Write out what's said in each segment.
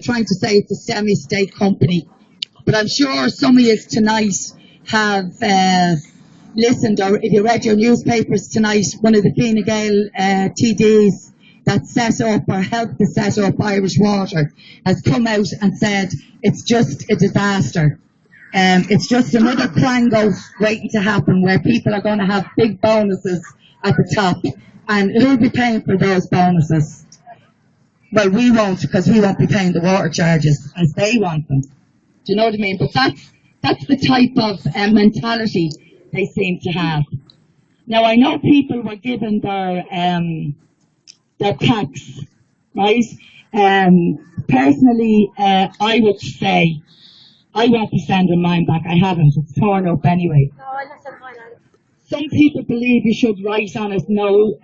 trying to say it's a semi-state company. But I'm sure some of you tonight have listened, or if you read your newspapers tonight, one of the Fine Gael TDs that set up or helped to set up Irish Water has come out and said it's just a disaster. It's just another quango waiting to happen, where people are going to have big bonuses at the top. And who'll be paying for those bonuses? Well, we won't, because we won't be paying the water charges as they want them. Do you know what I mean? But that's the type of mentality they seem to have. Now, I know people were given their packs, right? Personally, I would say I won't be sending mine back. I haven't. It's torn up anyway. No, I left mine out. Some people believe you should write on it no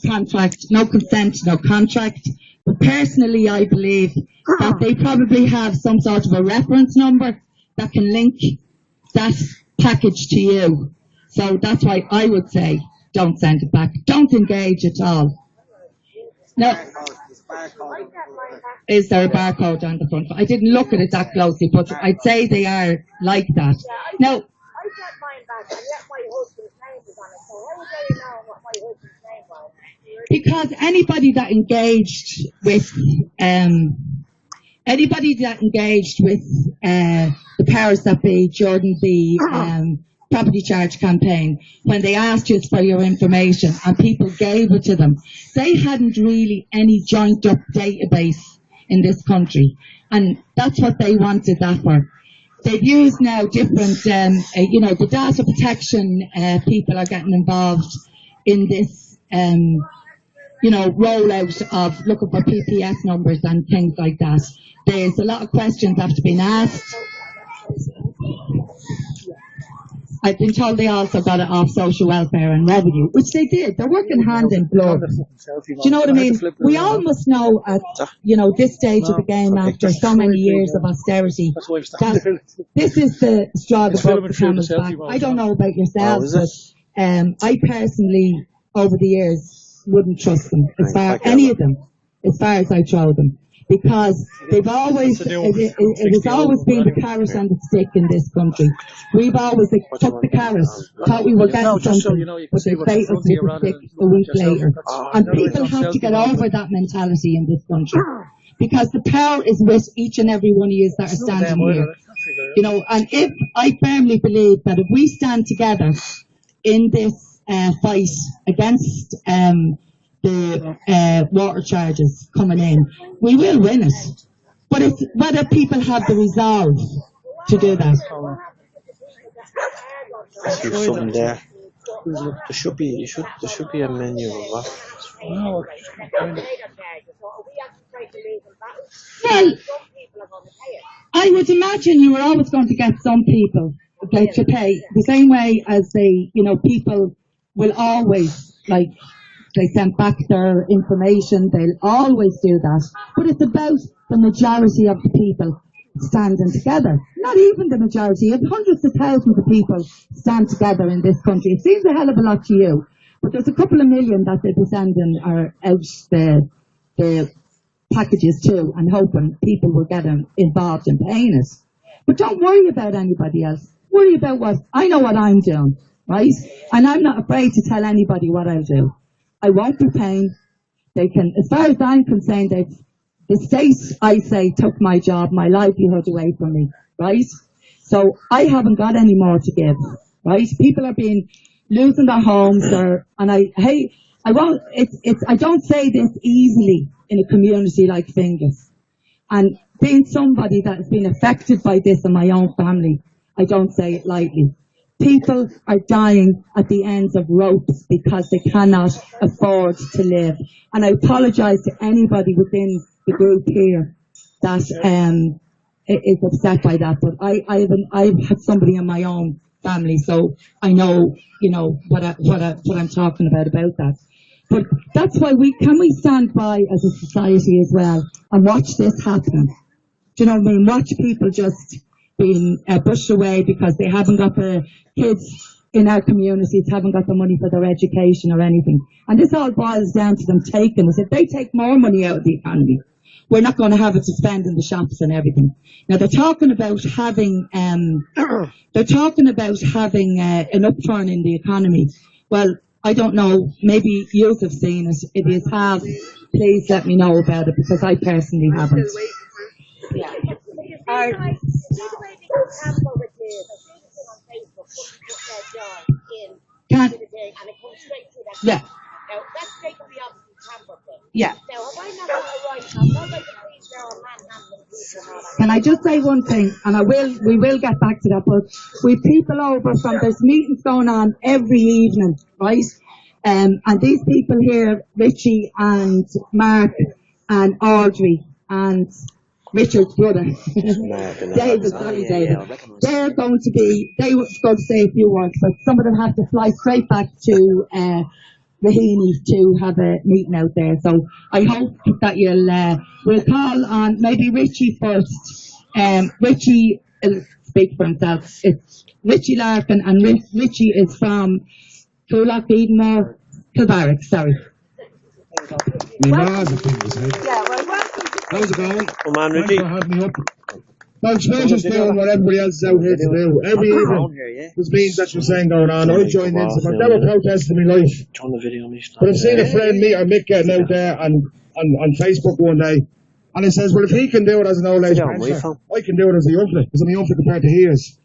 contract, no consent, no contract. But personally, I believe that they probably have some sort of a reference number that can link that package to you. So that's why I would say don't send it back. Don't engage at all. Now, is there a barcode on the front? I didn't look at it that closely, but I'd say they are like that. Now, I got mine back, and yet my husband's name was on it. So how would they know what my husband's name was? Because anybody that engaged with the powers that be during the property charge campaign, when they asked you for your information and people gave it to them, they hadn't really any joined up database in this country, and that's what they wanted that for. They've used now different, the data protection people are getting involved in this, rollout of looking for PPS numbers and things like that. There's a lot of questions have to be asked. I've been told they also got it off social welfare and revenue, which they did. They're working hand in glove. Do you know what I mean? We all must know at, this stage of the game, after so many years of austerity, that this is the straw that broke the camel's back. I don't know about yourselves, but I personally, over the years, wouldn't trust them, any of them, as far as I throw them. Because they've always, it has always been the carrot and the stick in this country. We've always took the carrot, thought we were getting something, but they bait us with the stick a week later. And people have to get over that mentality in this country. Because the power is with each and every one of you that are standing here. And if I firmly believe that if we stand together in this fight against the water charges coming in, we will win it. But it's whether people have the resolve to do that. There's something there. There should be a menu of that. Well, I would imagine you were always going to get some people to pay the same way as people will always, they sent back their information, they'll always do that. But it's about the majority of the people standing together. Not even the majority, if hundreds of thousands of people stand together in this country. It seems a hell of a lot to you, but there's a couple of million that they'll be sending are out the packages too, and hoping people will get involved in paying it. But don't worry about anybody else. Worry about I know what I'm doing, right? And I'm not afraid to tell anybody what I'll do. I won't be paying. They can, as far as I'm concerned, the state, I say, took my job, my livelihood away from me, right? So I haven't got any more to give, right? People are losing their homes, I don't say this easily in a community like Finglas. And being somebody that's been affected by this in my own family, I don't say it lightly. People are dying at the ends of ropes because they cannot afford to live. And I apologise to anybody within the group here that is upset by that. But I've had somebody in my own family, so I know, what I'm talking about that. But that's why we stand by as a society as well and watch this happen. Do you know what I mean? Watch people just being pushed away because they haven't got the kids in our communities haven't got the money for their education or anything. And this all boils down to them taking us. If they take more money out of the economy, we're not going to have it to spend in the shops and everything. Now they're talking about having an upturn in the economy. Well, I don't know, maybe you have seen it. If you have, please let me know about it, because I personally haven't. Yeah. Yeah. Yeah. Can I just say one thing, and we will get back to that, but we've people over from, there's meetings going on every evening, right? And these people here, Richie and Mark and Audrey and Richard's brother, David, they're going to be, they were going to say a few words, but some of them have to fly straight back to Raheny to have a meeting out there. So I hope that we'll call on maybe Richie first. Richie will speak for himself. It's Richie Larkin, and Richie is from Coolock, Edenmore, Kilbarrack, sorry. How's it going? Come on, Richie. Thanks for having me up. Folks, we're just doing what everybody else is out here to do. Every evening, there's meetings that you're saying going on. I joined in, so I've never protested in my life. But I've seen a friend, Mick, getting out there on Facebook one day, and he says, well, if he can do it as an old age pensioner, I can do it as a young fella, because I'm a young fella compared to he is.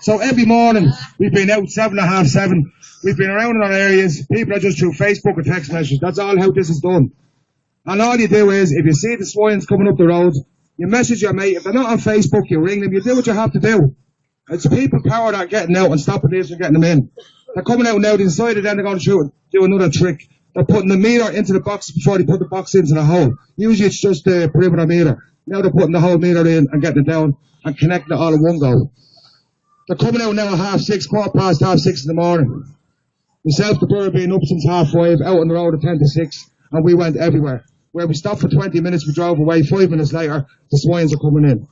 So every morning, we've been out 7:30, 7. We've been around in our areas. People are just through Facebook and text messages. That's all how this is done. And all you do is, if you see the swines coming up the road, you message your mate. If they're not on Facebook, you ring them. You do what you have to do. It's people power that are getting out and stopping this and getting them in. They're coming out now. They decided then they're going to do another trick. They're putting the meter into the box before they put the box into the hole. Usually it's just the perimeter meter. Now they're putting the whole meter in and getting it down and connecting it all in one go. They're coming out now at 6:30, 6:15 in the morning. Myself, the brother, being up since 5:30, out on the road at 10 to 6, and we went everywhere. Where we stopped for 20 minutes, we drove away. 5 minutes later, the swines are coming in.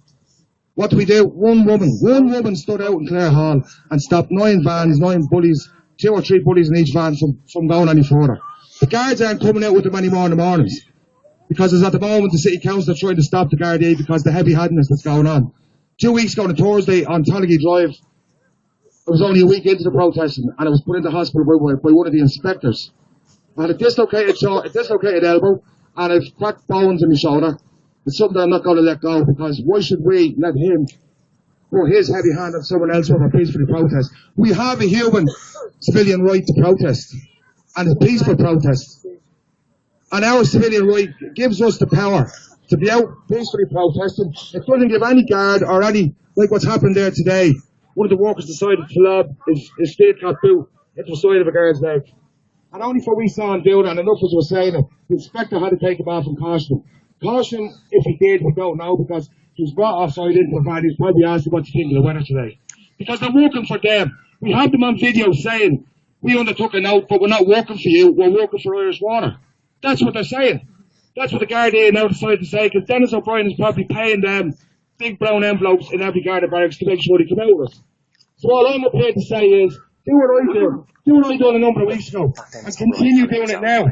What do we do? One woman stood out in Clare Hall and stopped 9 vans, 9 bullies, 2 or 3 bullies in each van from going any further. The guards aren't coming out with them anymore in the mornings, because at the moment the City Council are trying to stop the Gardaí because of the heavy-handedness that's going on. 2 weeks ago on Thursday on Tolligy Drive, it was only a week into the protesting, and I was put into hospital by one of the inspectors. I had a dislocated elbow, and I've cracked bones in my shoulder. It's something that I'm not going to let go, because why should we let him put his heavy hand on someone else over a peaceful protest? We have a human civilian right to protest, and a peaceful protest. And our civilian right gives us the power to be out peacefully protesting. It doesn't give any guard or any, like what's happened there today. One of the workers decided to lob his steel cap boot into the side of a guard's leg. And only for we saw him do that, and enough as we're saying it, the inspector had to take him off and caution him. Caution, if he did, we don't know, because he was brought offside into the van. He's probably asked him what to think of the weather today. Because they're working for them. We have them on video saying, we undertook a note, but we're not working for you, we're working for Irish Water. That's what they're saying. That's what the Gardaí now decided to say, because Dennis O'Brien is probably paying them big brown envelopes in every Garda barracks to make sure they come out with us. So all I'm up here to say is, do what I did. Do what I done a number of weeks ago, and continue doing it now.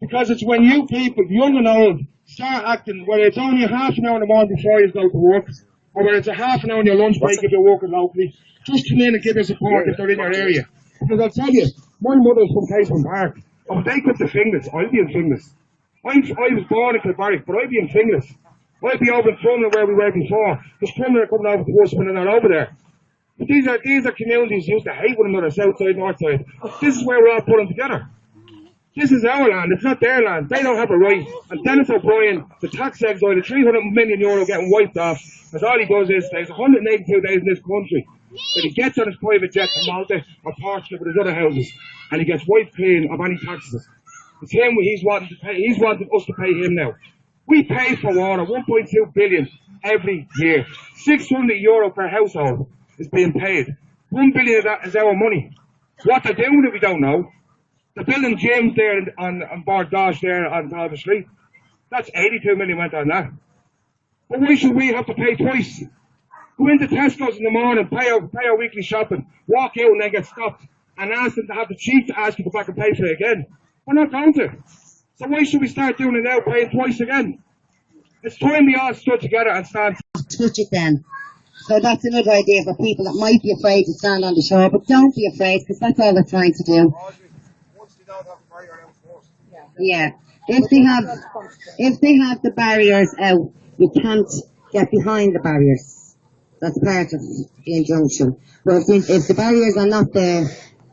Because it's when you people, young and old, start acting, whether it's only a half an hour in the morning before you go to work, or whether it's a half an hour on your lunch break if you're working locally, just come in and give us support if they're in your area. Because I'll tell you, my mother's from Caseman Park, and they come to Finglas, I'll be in Finglas. I was born in Kilbarrack, but I'll be in Finglas. I'll be over in Crumlin where we were before. There's Crumlin are coming over to us and they're not over there. But these are communities used to hate one another, south side, north side. This is where we're all pulling together. This is our land, it's not their land. They don't have a right. And Dennis O'Brien, the tax exile, the €300 million getting wiped off, because all he does is, there's 182 days in this country, that he gets on his private jet to Malta or Portugal with his other houses, and he gets wiped clean of any taxes. It's him he's wanting us to pay him now. We pay for water, 1.2 billion every year. €600 per household is being paid. 1 billion of that is our money. What they're doing we don't know. They're building gyms there on Bord Dosh there on Talbot Street. That's 82 million went on that. But why should we have to pay twice? Go into Tesco's in the morning, pay our weekly shopping, walk out and then get stopped. and ask them to have the cheek to ask you to go back and pay for it again. We're not going to. So why should we start doing it now, paying twice again? It's time we all stood together and stand. Touch it then. So that's another idea for people that might be afraid to stand on the shore, but don't be afraid, because that's all we're trying to do. Yeah. If they have the barriers out, you can't get behind the barriers. That's part of the injunction. But if the barriers are not there,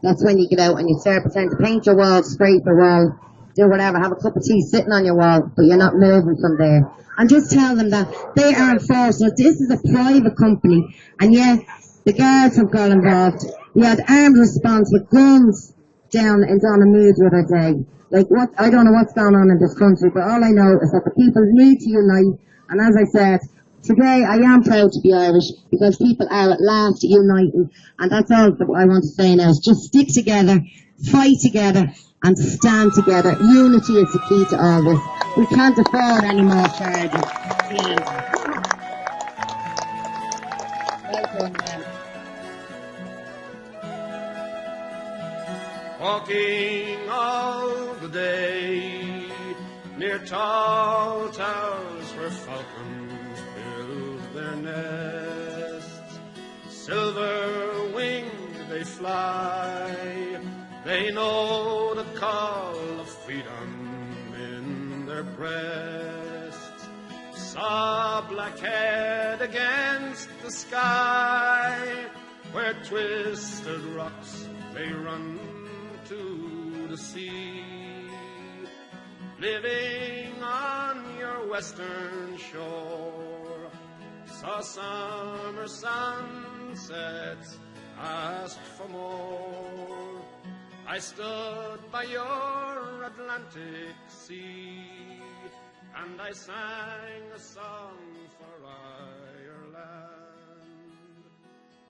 that's when you get out and you start pretend to paint your wall, scrape your wall, do whatever, have a cup of tea sitting on your wall, but you're not moving from there. And just tell them that they are enforced. Now, this is a private company, and yet the guards have got involved. We had armed response with guns down in Donaghmede the other day. Like, what? I don't know what's going on in this country, but all I know is that the people need to unite. And as I said, today I am proud to be Irish, because people are at last uniting. And that's all that I want to say now, is just stick together, fight together, and stand together. Unity is the key to all this. We can't afford any more charges. Walking all the day near tall towers where falcons build their nests, silver winged they fly. They know the call of freedom in their breasts. Saw black head against the sky, where twisted rocks they run to the sea. Living on your western shore, saw summer sunsets, asked for more. I stood by your Atlantic sea, and I sang a song.